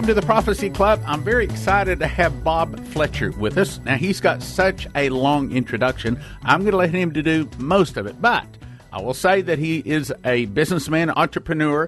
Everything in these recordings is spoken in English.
Welcome to the Prophecy Club. I'm very excited to have Bob Fletcher with us. Now, he's got such a long introduction. I'm going to let him to do most of it, but I will say that he is a businessman, entrepreneur,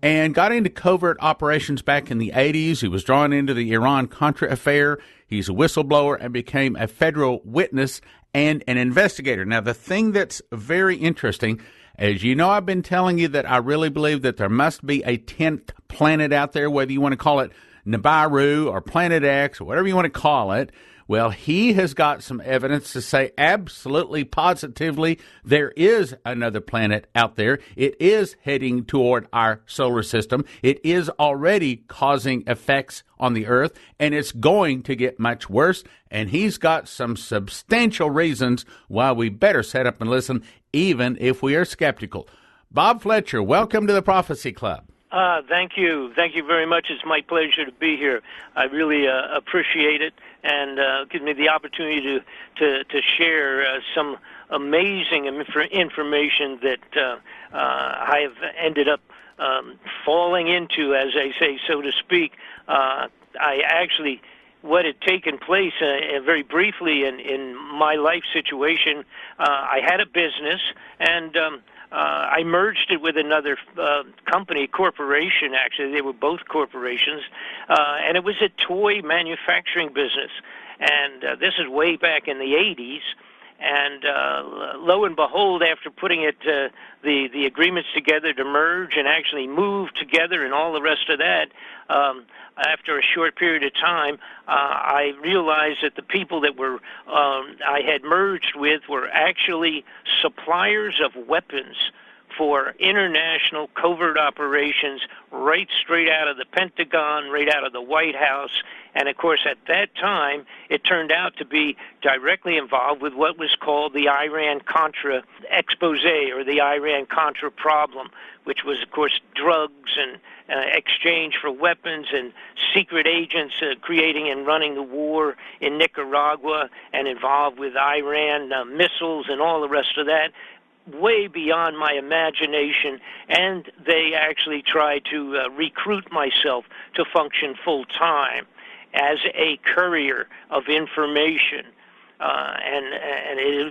and got into covert operations back in the 80s. He was drawn into the Iran-Contra affair. He's a whistleblower and became a federal witness and an investigator. Now, the thing that's very interesting, as you know, I've been telling you that I really believe that there must be a 10th planet out there, whether you want to call it Nibiru or Planet X or whatever you want to call it. Well, he has got some evidence to say absolutely positively there is another planet out there. It is heading toward our solar system. It is already causing effects on the Earth, and it's going to get much worse. And he's got some substantial reasons why we better set up and listen, even if we are skeptical. Bob Fletcher, welcome to the Prophecy Club. Thank you. Thank you very much. It's my pleasure to be here. I really appreciate it, and give me the opportunity to share some amazing information that I have ended up falling into, as I say, so to speak. What had taken place very briefly in my life situation, I had a business, and I merged it with another company, corporation, actually. They were both corporations, and it was a toy manufacturing business. And this is way back in the 80s. And lo and behold, after putting the agreements together to merge and actually move together and all the rest of that, after a short period of time, I realized that the people that I had merged with were actually suppliers of weapons for international covert operations right straight out of the Pentagon, right out of the White House. And, of course, at that time, it turned out to be directly involved with what was called the Iran-Contra expose, or the Iran-Contra problem, which was, of course, drugs and exchange for weapons and secret agents creating and running the war in Nicaragua, and involved with Iran missiles and all the rest of that. Way beyond my imagination, and they actually tried to recruit myself to function full-time as a courier of information.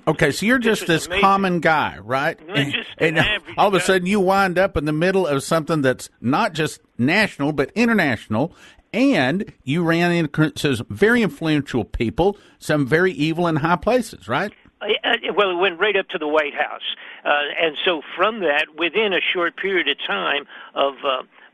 Okay, so you're just this amazing common guy, right? And all of a sudden you wind up in the middle of something that's not just national but international, and you ran into some very influential people, some very evil in high places, right? Well, it went right up to the White House. And so from that, within a short period of time of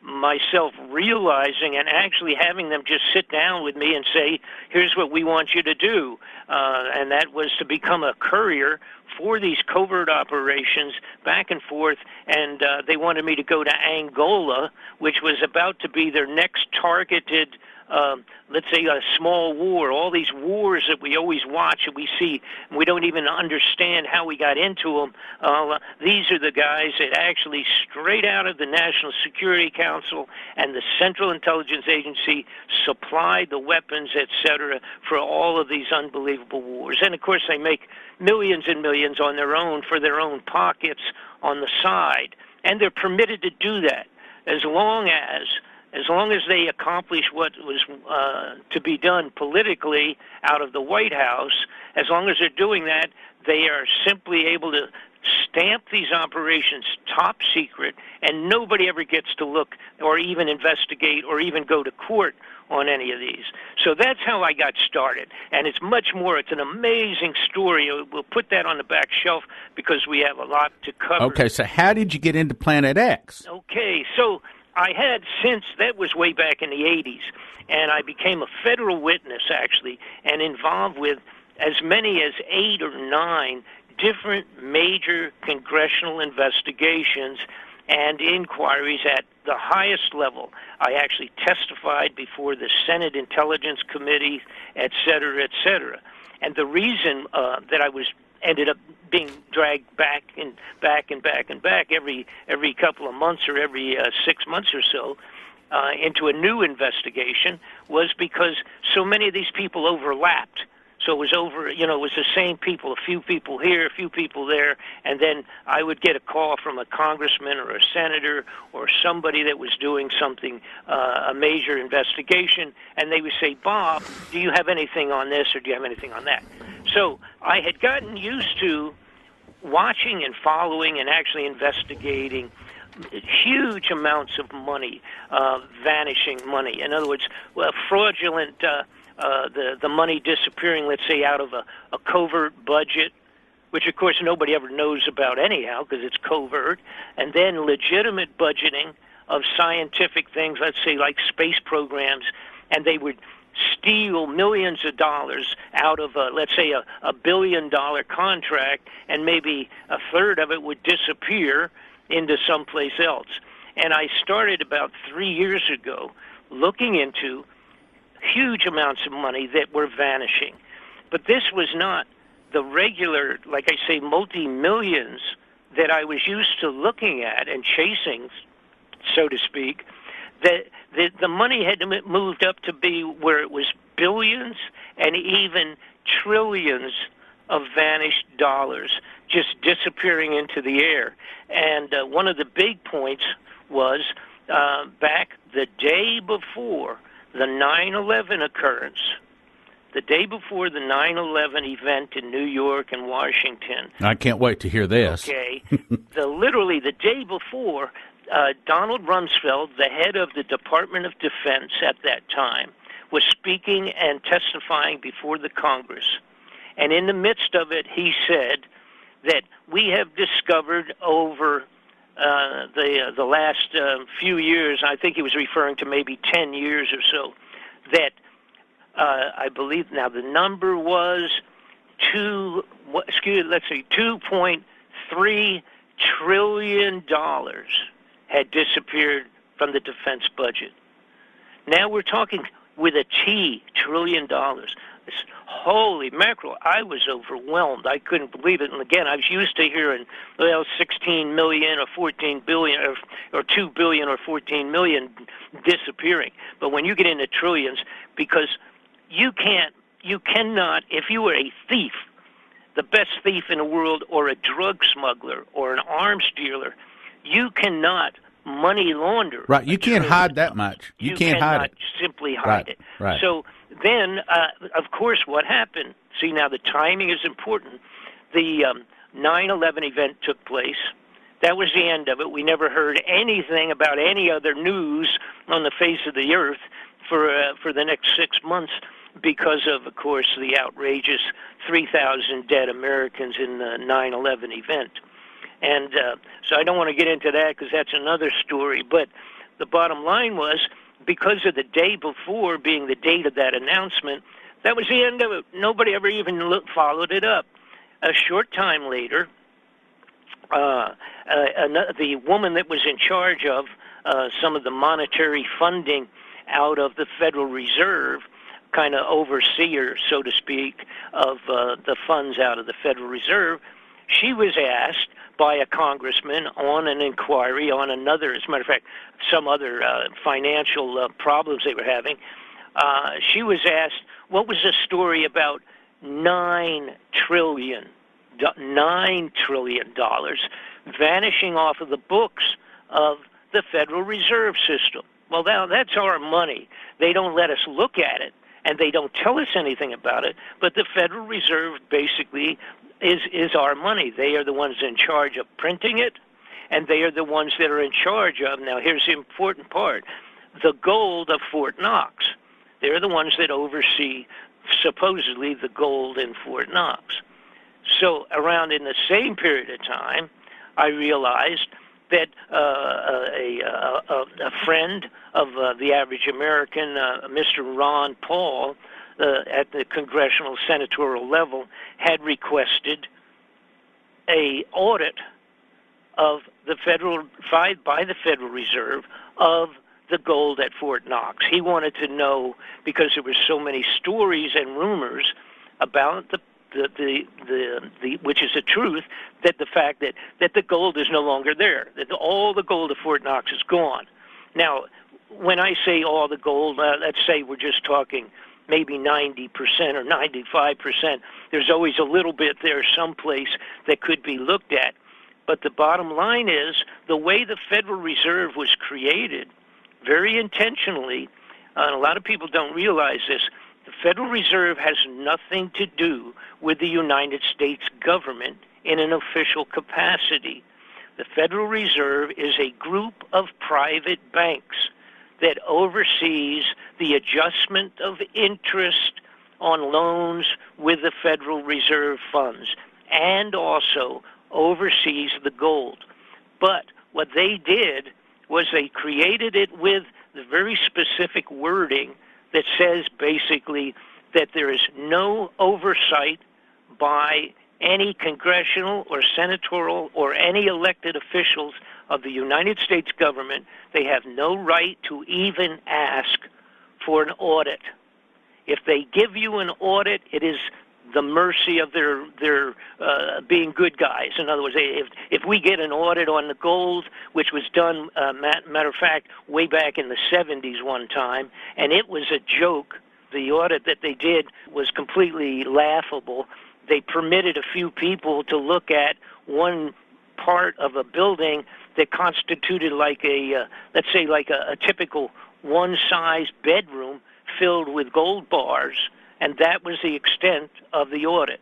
myself realizing and actually having them just sit down with me and say, here's what we want you to do. And that was to become a courier for these covert operations back and forth. And they wanted me to go to Angola, which was about to be their next targeted let's say a small war. All these wars that we always watch and we see, and we don't even understand how we got into them. These are the guys that actually, straight out of the National Security Council and the Central Intelligence Agency, supplied the weapons, etc., for all of these unbelievable wars. And of course, they make millions and millions on their own for their own pockets on the side, and they're permitted to do that as long as they accomplish what was to be done politically out of the White House. As long as they're doing that, they are simply able to stamp these operations top secret, and nobody ever gets to look or even investigate or even go to court on any of these. So that's how I got started, and it's much more. It's an amazing story. We'll put that on the back shelf because we have a lot to cover. Okay, so how did you get into Planet X? Okay, so I had, since that was way back in the 80s, and I became a federal witness, actually, and involved with as many as 8 or 9 different major congressional investigations and inquiries at the highest level. I actually testified before the Senate Intelligence Committee, et cetera, et cetera. And the reason that I ended up being dragged back every couple of months or every 6 months or so into a new investigation was because so many of these people overlapped. So it was over, it was the same people, a few people here, a few people there, and then I would get a call from a congressman or a senator or somebody that was doing something, a major investigation, and they would say, Bob, do you have anything on this or do you have anything on that? So I had gotten used to watching and following and actually investigating huge amounts of money, vanishing money. In other words, fraudulent, the money disappearing, let's say, out of a covert budget, which, of course, nobody ever knows about anyhow because it's covert, and then legitimate budgeting of scientific things, let's say, like space programs, and they would steal millions of dollars out of, let's say, a $1 billion contract, and maybe a third of it would disappear into someplace else. And I started about 3 years ago looking into huge amounts of money that were vanishing. But this was not the regular, like I say, multi-millions that I was used to looking at and chasing, so to speak. The money had moved up to be where it was billions and even trillions of vanished dollars just disappearing into the air. And one of the big points was back the day before the 9/11 occurrence, the day before the 9/11 event in New York and Washington. I can't wait to hear this. Okay. Literally the day before, Donald Rumsfeld, the head of the Department of Defense at that time, was speaking and testifying before the Congress. And in the midst of it, he said that we have discovered over the last few years, I think he was referring to maybe 10 years or so, that I believe now the number was $2.3 trillion had disappeared from the defense budget. Now we're talking with a T, $trillion. Holy mackerel, I was overwhelmed. I couldn't believe it. And again, I was used to hearing, 16 million or 14 billion or 2 billion or 14 million disappearing. But when you get into trillions, because you cannot, if you were a thief, the best thief in the world, or a drug smuggler or an arms dealer, you cannot money launder. Right, you can't hide that much. You can't hide it. Simply hide it. Right. So then, of course, what happened? See, now the timing is important. The 9/11 event took place. That was the end of it. We never heard anything about any other news on the face of the earth for the next 6 months because of course, the outrageous 3,000 dead Americans in the 9/11 event. And so I don't want to get into that because that's another story. But the bottom line was, because of the day before being the date of that announcement, that was the end of it. Nobody ever even followed it up. A short time later, the woman that was in charge of some of the monetary funding out of the Federal Reserve, kind of overseer, so to speak, of the funds out of the Federal Reserve, she was asked by a congressman on an inquiry on another, as a matter of fact, some other financial problems they were having. She was asked, what was the story about $9 trillion vanishing off of the books of the Federal Reserve System? Well, now that's our money. They don't let us look at it, and they don't tell us anything about it, but the Federal Reserve basically is our money. They are the ones in charge of printing it, and they are the ones that are in charge of, now here's the important part, the gold of Fort Knox. They're the ones that oversee, supposedly, the gold in Fort Knox. So around in the same period of time, I realized that a friend of the average American, Mr. Ron Paul, at the congressional senatorial level, had requested a audit of the by the Federal Reserve of the gold at Fort Knox. He wanted to know, because there were so many stories and rumors about the which is the truth, that the fact that the gold is no longer there, that all the gold of Fort Knox is gone. Now, when I say all the gold, let's say we're just talking maybe 90% or 95%. There's always a little bit there someplace that could be looked at. But the bottom line is the way the Federal Reserve was created, very intentionally, and a lot of people don't realize this, the Federal Reserve has nothing to do with the United States government in an official capacity. The Federal Reserve is a group of private banks that oversees the adjustment of interest on loans with the Federal Reserve funds and also oversees the gold. But what they did was they created it with the very specific wording that says basically that there is no oversight by any congressional or senatorial or any elected officials of the United States government. They have no right to even ask for an audit. If they give you an audit, it is the mercy of their being good guys. In other words, if we get an audit on the gold, which was done, matter of fact, way back in the 70s one time, and it was a joke. The audit that they did was completely laughable. They permitted a few people to look at one part of a building that constituted like let's say like a typical one-size bedroom filled with gold bars, and that was the extent of the audit.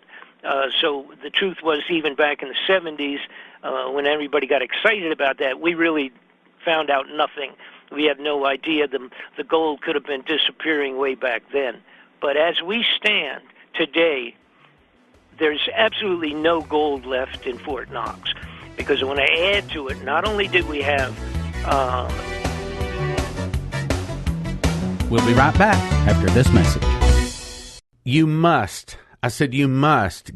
So the truth was, even back in the 70s, when everybody got excited about that, we really found out nothing. We have no idea. The gold could have been disappearing way back then. But as we stand today, there's absolutely no gold left in Fort Knox. Because when I add to it, not only did we have... We'll be right back after this message. You must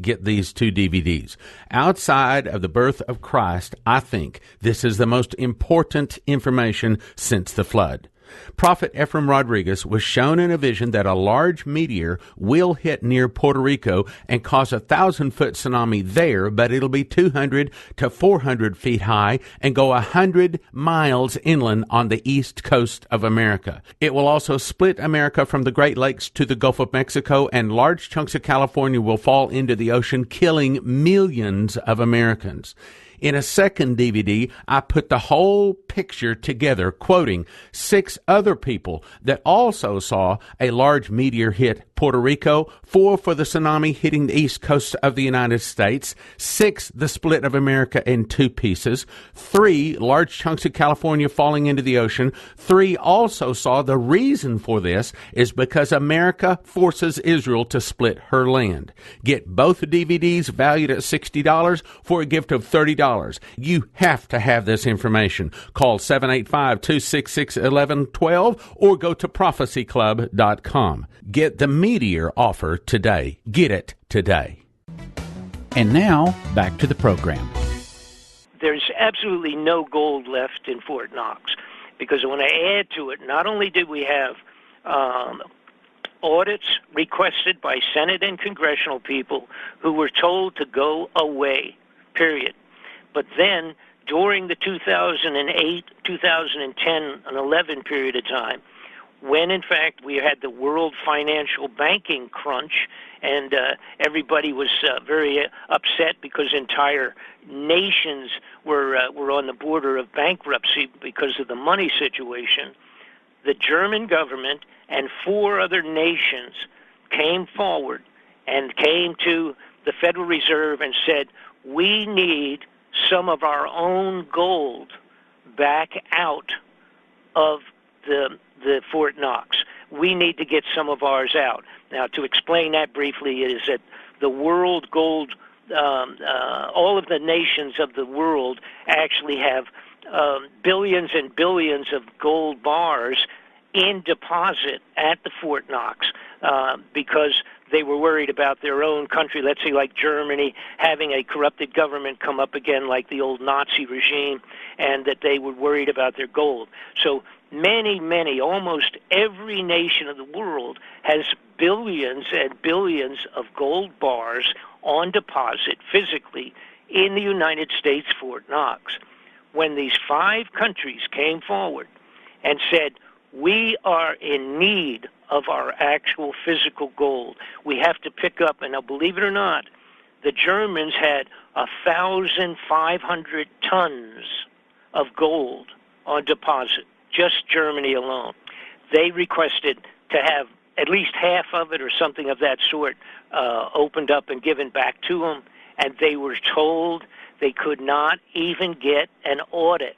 get these two DVDs. Outside of the birth of Christ, I think this is the most important information since the flood. Prophet Ephraim Rodriguez was shown in a vision that a large meteor will hit near Puerto Rico and cause a 1,000-foot tsunami there, but it'll be 200 to 400 feet high and go 100 miles inland on the east coast of America. It will also split America from the Great Lakes to the Gulf of Mexico, and large chunks of California will fall into the ocean, killing millions of Americans. In a second DVD, I put the whole picture together, quoting 6 other people that also saw a large meteor hit Puerto Rico, 4 for the tsunami hitting the east coast of the United States, 6 the split of America in 2 pieces, 3 large chunks of California falling into the ocean. 3 also saw the reason for this is because America forces Israel to split her land. Get both DVDs valued at $60 for a gift of $30. You have to have this information. Call 785-266-1112 or go to prophecyclub.com. Get the meteor offer today. Get it today. And now, back to the program. There's absolutely no gold left in Fort Knox, because when I add to it, not only did we have audits requested by Senate and congressional people who were told to go away, period. But then, during the 2008, 2010, and 11 period of time, when in fact we had the world financial banking crunch, and everybody was very upset because entire nations were on the border of bankruptcy because of the money situation, the German government and 4 other nations came forward and came to the Federal Reserve and said, we need some of our own gold back out of the Fort Knox. We need to get some of ours out. Now, to explain that briefly, is that the world gold, all of the nations of the world actually have billions and billions of gold bars in deposit at the Fort Knox because they were worried about their own country, let's say like Germany, having a corrupted government come up again like the old Nazi regime, and that they were worried about their gold. So many, almost every nation of the world has billions and billions of gold bars on deposit physically in the United States Fort Knox. When these 5 countries came forward and said, We are in need of our actual physical gold. We have to pick up, and now believe it or not, the Germans had 1,500 tons of gold on deposit, just Germany alone. They requested to have at least half of it or something of that sort opened up and given back to them, and they were told they could not even get an audit,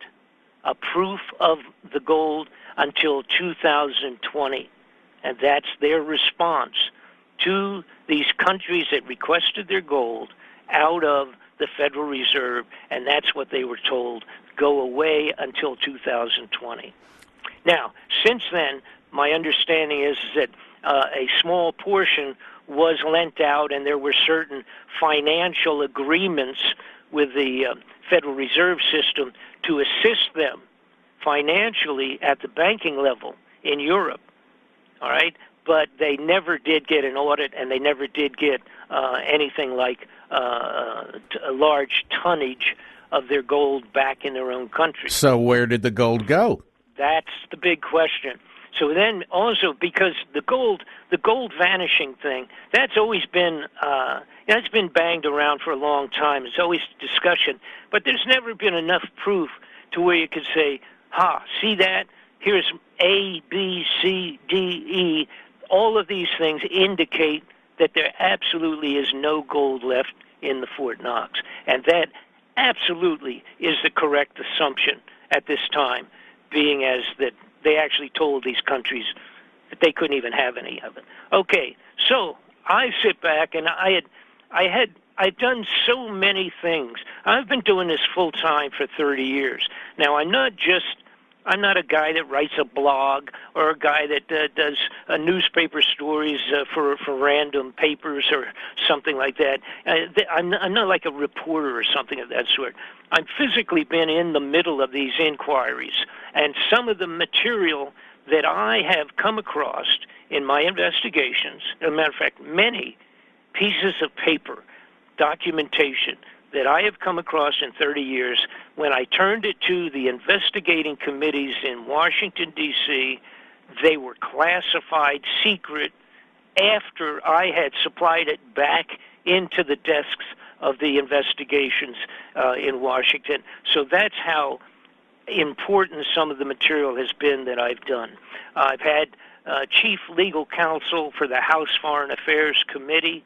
a proof of the gold, until 2020. And that's their response to these countries that requested their gold out of the Federal Reserve, and that's what they were told, go away until 2020. Now, since then, my understanding is that a small portion was lent out, and there were certain financial agreements with the Federal Reserve System to assist them financially at the banking level in Europe, all right? But they never did get an audit, and they never did get anything like a large tonnage of their gold back in their own country. So where did the gold go? That's the big question. So then also, because the gold vanishing thing, that's always been, it's been banged around for a long time. It's always discussion, but there's never been enough proof to where you could say, see that? Here's A, B, C, D, E. All of these things indicate that there absolutely is no gold left in the Fort Knox. And that absolutely is the correct assumption at this time, being as that they actually told these countries that they couldn't even have any of it. Okay, so I sit back, and I'd done so many things. I've been doing this full time for 30 years. Now, I'm not a guy that writes a blog or a guy that does newspaper stories for random papers or something like that. I'm not like a reporter or something of that sort. I've physically been in the middle of these inquiries, and some of the material that I have come across in my investigations, as a matter of fact, many pieces of paper, documentation that I have come across in 30 years, when I turned it to the investigating committees in Washington, D.C., they were classified secret after I had supplied it back into the desks of the investigations in Washington. So that's how important some of the material has been that I've done. I've had chief legal counsel for the House Foreign Affairs Committee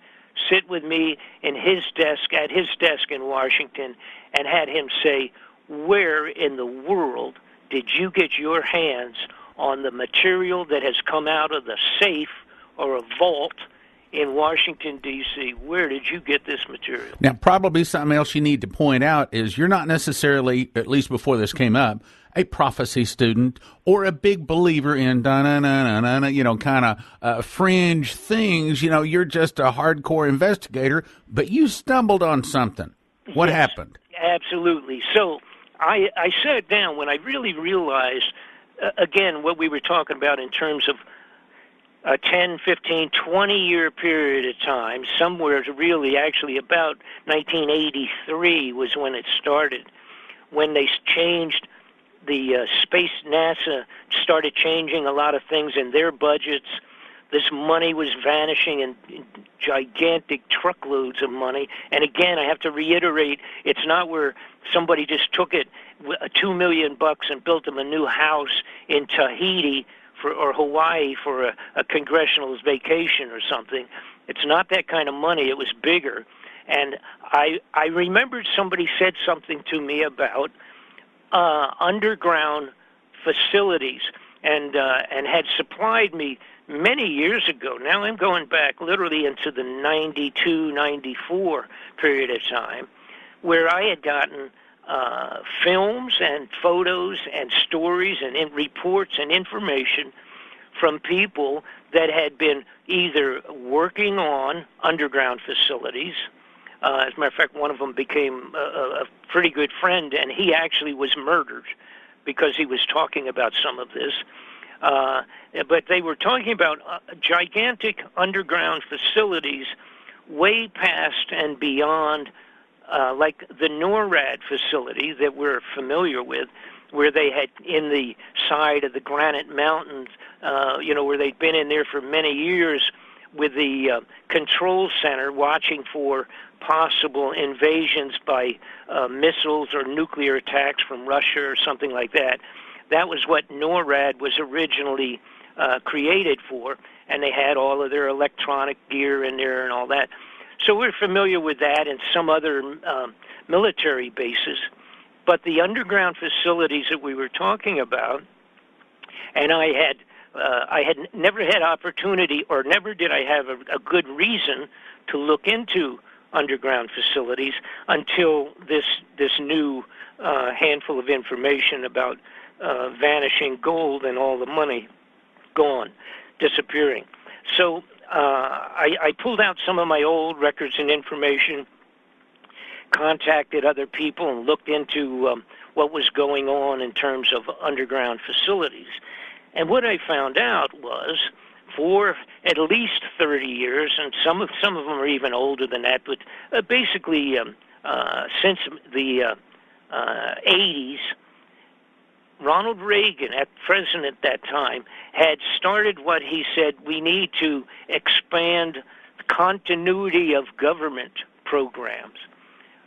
sit with me at his desk in Washington, and had him say, where in the world did you get your hands on the material that has come out of the safe or a vault in Washington, D.C.? Where did you get this material? Now, probably something else you need to point out is you're not necessarily, at least before this came up, a prophecy student or a big believer in kind of fringe things. You're just a hardcore investigator, but you stumbled on something. What happened? Absolutely. So I sat down when I really realized, again, what we were talking about in terms of a 10, 15, 20-year period of time, somewhere to really actually about 1983 was when it started, when they changed the space. NASA started changing a lot of things in their budgets. This money was vanishing in gigantic truckloads of money. And again, I have to reiterate, it's not where somebody just took it, $2 million and built them a new house in Tahiti or Hawaii for a congressional vacation or something. It's not that kind of money. It was bigger. And I remembered somebody said something to me about underground facilities, and had supplied me many years ago. Now I'm going back literally into the 92, 94 period of time, where I had gotten films and photos and stories and reports and information from people that had been either working on underground facilities. As a matter of fact, one of them became a pretty good friend, and he actually was murdered because he was talking about some of this. But they were talking about gigantic underground facilities way past and beyond, like the NORAD facility that we're familiar with, where they had in the side of the Granite Mountains, where they'd been in there for many years with the control center watching for possible invasions by missiles or nuclear attacks from Russia or something like that. That was what NORAD was originally created for, and they had all of their electronic gear in there and all that. So we're familiar with that and some other military bases. But the underground facilities that we were talking about, and I had never had opportunity, or never did I have a good reason to look into underground facilities until this new handful of information about vanishing gold and all the money gone, disappearing. So I pulled out some of my old records and information, contacted other people, and looked into what was going on in terms of underground facilities. And what I found out was, for at least 30 years, and some of them are even older than that, but basically since the 80s, Ronald Reagan, president at that time, had started what he said: we need to expand the continuity of government programs.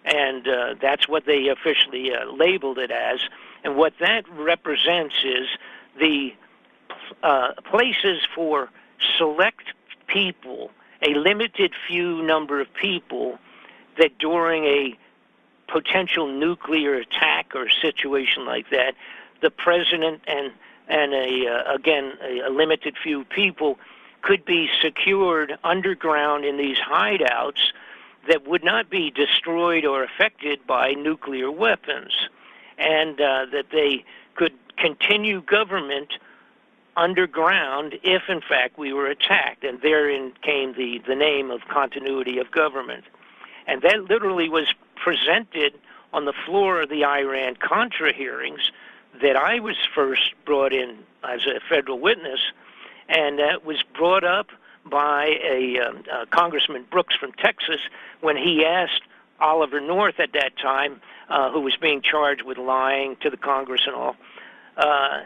And that's what they officially labeled it as. And what that represents is the places for select people, a limited few number of people, that during a potential nuclear attack or situation like that, the president and a limited few people could be secured underground in these hideouts that would not be destroyed or affected by nuclear weapons, and that they could continue government underground if, in fact, we were attacked. And therein came the name of continuity of government. And that literally was presented on the floor of the Iran-Contra hearings that I was first brought in as a federal witness, and that was brought up by a Congressman Brooks from Texas when he asked Oliver North at that time, who was being charged with lying to the Congress and all.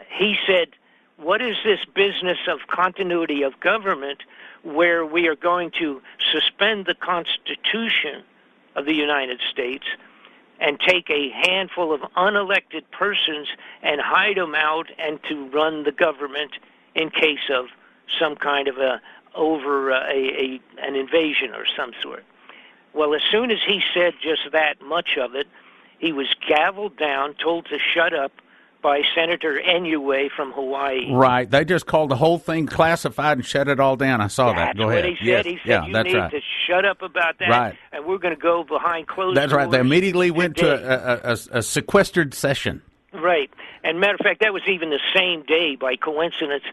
He said, what is this business of continuity of government where we are going to suspend the Constitution of the United States and take a handful of unelected persons and hide them out and to run the government in case of some kind of an invasion or some sort? Well, as soon as he said just that much of it, he was gavelled down, told to shut up by Senator Inouye from Hawaii. Right. They just called the whole thing classified and shut it all down. I saw that. Go ahead. That's what he said. Yes. He said, you need to shut up about that, right. and we're going to go behind closed doors. That's right. They immediately went to a sequestered session. Right. And matter of fact, that was even the same day, by coincidence,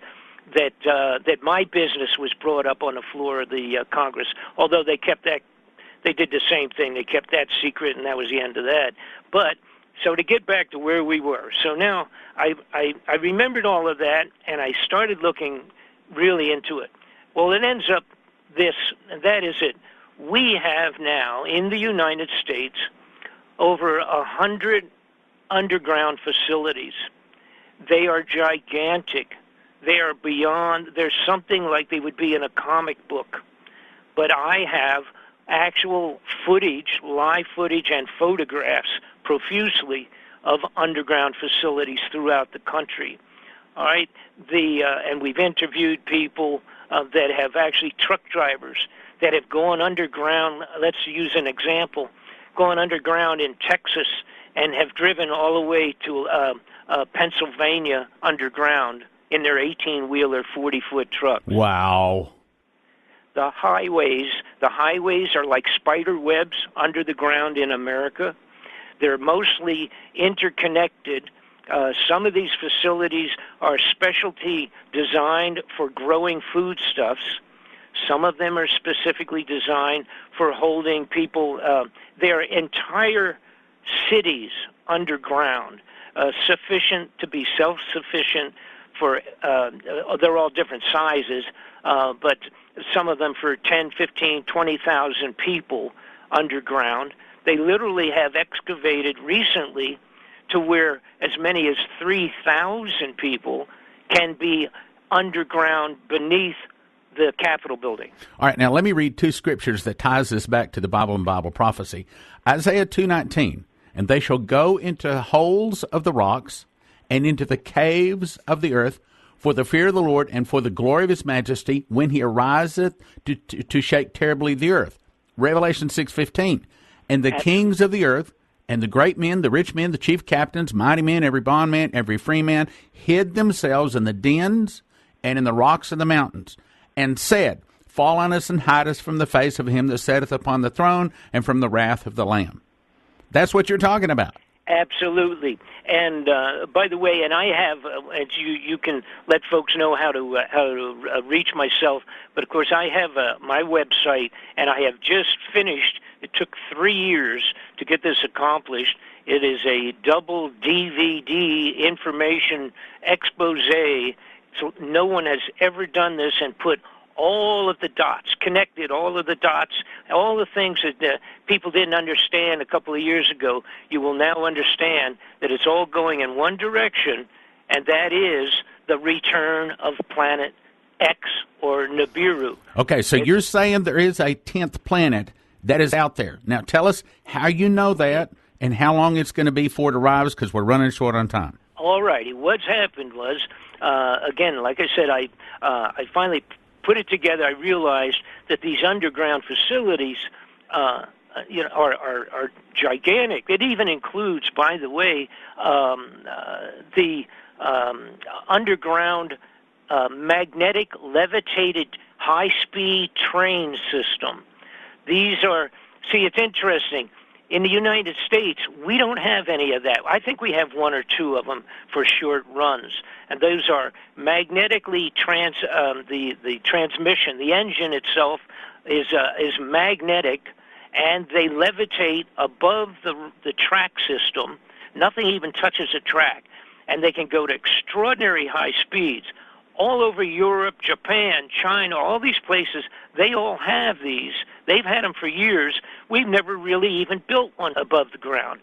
that my business was brought up on the floor of the Congress, although they kept that. They did the same thing. They kept that secret, and that was the end of that. But so to get back to where we were, so now I remembered all of that, and I started looking really into it. Well, it ends up this, and that is it. We have now in the United States over 100 underground facilities. They are gigantic. They are beyond, there's something like they would be in a comic book. But I have actual footage, live footage, and photographs profusely of underground facilities throughout the country. All right, and we've interviewed people that have actually truck drivers that have gone underground. Let's use an example: gone underground in Texas and have driven all the way to Pennsylvania underground in their 18-wheeler, 40-foot truck. Wow. The highways are like spider webs under the ground in America. They're mostly interconnected. Some of these facilities are specialty designed for growing foodstuffs. Some of them are specifically designed for holding people. Their entire cities underground, sufficient to be self-sufficient for, they're all different sizes, but some of them for 10, 15, 20,000 people underground. They literally have excavated recently to where as many as 3,000 people can be underground beneath the Capitol building. All right, now let me read two scriptures that ties this back to the Bible and Bible prophecy. Isaiah 2:19, and they shall go into holes of the rocks and into the caves of the earth for the fear of the Lord and for the glory of his majesty when he ariseth to shake terribly the earth. Revelation 6:15, and the kings of the earth and the great men, the rich men, the chief captains, mighty men, every bondman, every free man, hid themselves in the dens and in the rocks of the mountains, and said, fall on us and hide us from the face of him that sitteth upon the throne and from the wrath of the Lamb. That's what you're talking about. Absolutely. And by the way, and I have, as you can let folks know how to reach myself, but of course I have my website, and I have just finished. It took 3 years to get this accomplished. It is a double DVD information expose. So no one has ever done this and put all of the dots, connected all of the dots, all the things that people didn't understand a couple of years ago. You will now understand that it's all going in one direction, and that is the return of planet X or Nibiru. Okay, so you're saying there is a 10th planet that is out there. Now tell us how you know that and how long it's going to be before it arrives, because we're running short on time. All righty. What's happened was, again, like I said, I finally put it together. I realized that these underground facilities, are gigantic. It even includes, by the way, the underground magnetic levitated high-speed train system. These are, see, it's interesting. In the United States, we don't have any of that. I think we have one or two of them for short runs, and those are magnetically the transmission. The engine itself is magnetic, and they levitate above the track system. Nothing even touches the track, and they can go to extraordinary high speeds. All over Europe, Japan, China, all these places, they all have these. They've had them for years. We've never really even built one above the ground.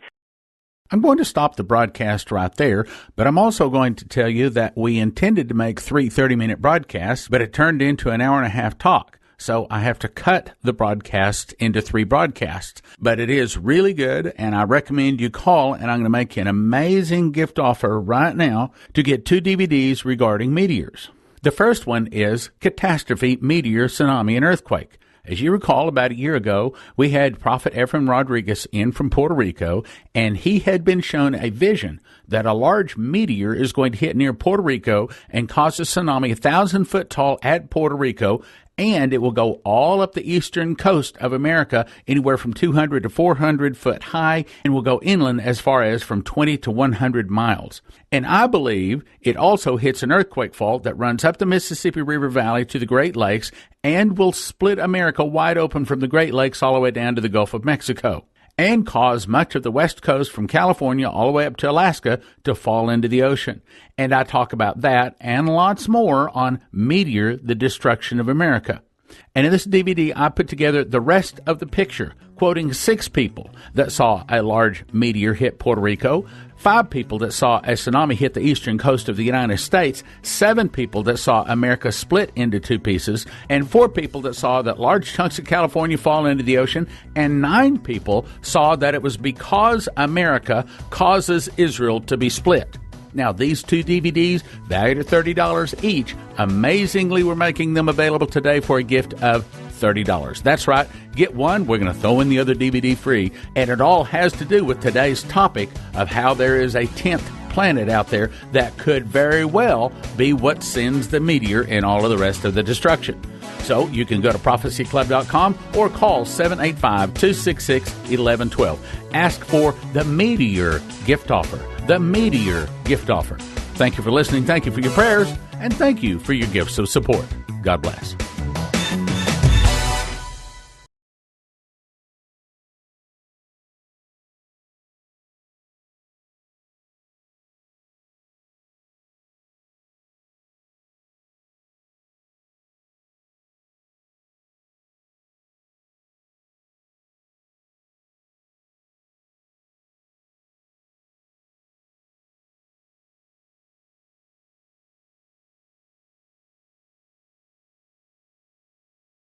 I'm going to stop the broadcast right there, but I'm also going to tell you that we intended to make 3 30-minute broadcasts, but it turned into an hour-and-a-half talk. So I have to cut the broadcast into 3 broadcasts. But it is really good, and I recommend you call, and I'm going to make you an amazing gift offer right now to get 2 DVDs regarding meteors. The first one is Catastrophe, Meteor, Tsunami, and Earthquake. As you recall, about a year ago, we had Prophet Efraim Rodriguez in from Puerto Rico, and he had been shown a vision that a large meteor is going to hit near Puerto Rico and cause a tsunami 1,000 foot tall at Puerto Rico, and it will go all up the eastern coast of America, anywhere from 200 to 400 foot high, and will go inland as far as from 20 to 100 miles. And I believe it also hits an earthquake fault that runs up the Mississippi River Valley to the Great Lakes and will split America wide open from the Great Lakes all the way down to the Gulf of Mexico, and cause much of the West Coast from California all the way up to Alaska to fall into the ocean. And I talk about that and lots more on Meteor, the Destruction of America. And in this DVD, I put together the rest of the picture, quoting 6 people that saw a large meteor hit Puerto Rico, 5 people that saw a tsunami hit the eastern coast of the United States, 7 people that saw America split into 2 pieces, and 4 people that saw that large chunks of California fall into the ocean, and 9 people saw that it was because America causes Israel to be split. Now, these 2 DVDs, valued at $30 each, amazingly, we're making them available today for a gift of $30. That's right. Get one, we're going to throw in the other DVD free. And it all has to do with today's topic of how there is a 10th planet out there that could very well be what sends the meteor and all of the rest of the destruction. So you can go to prophecyclub.com or call 785-266-1112. Ask for the Meteor gift offer. The Meteor gift offer. Thank you for listening. Thank you for your prayers. And thank you for your gifts of support. God bless.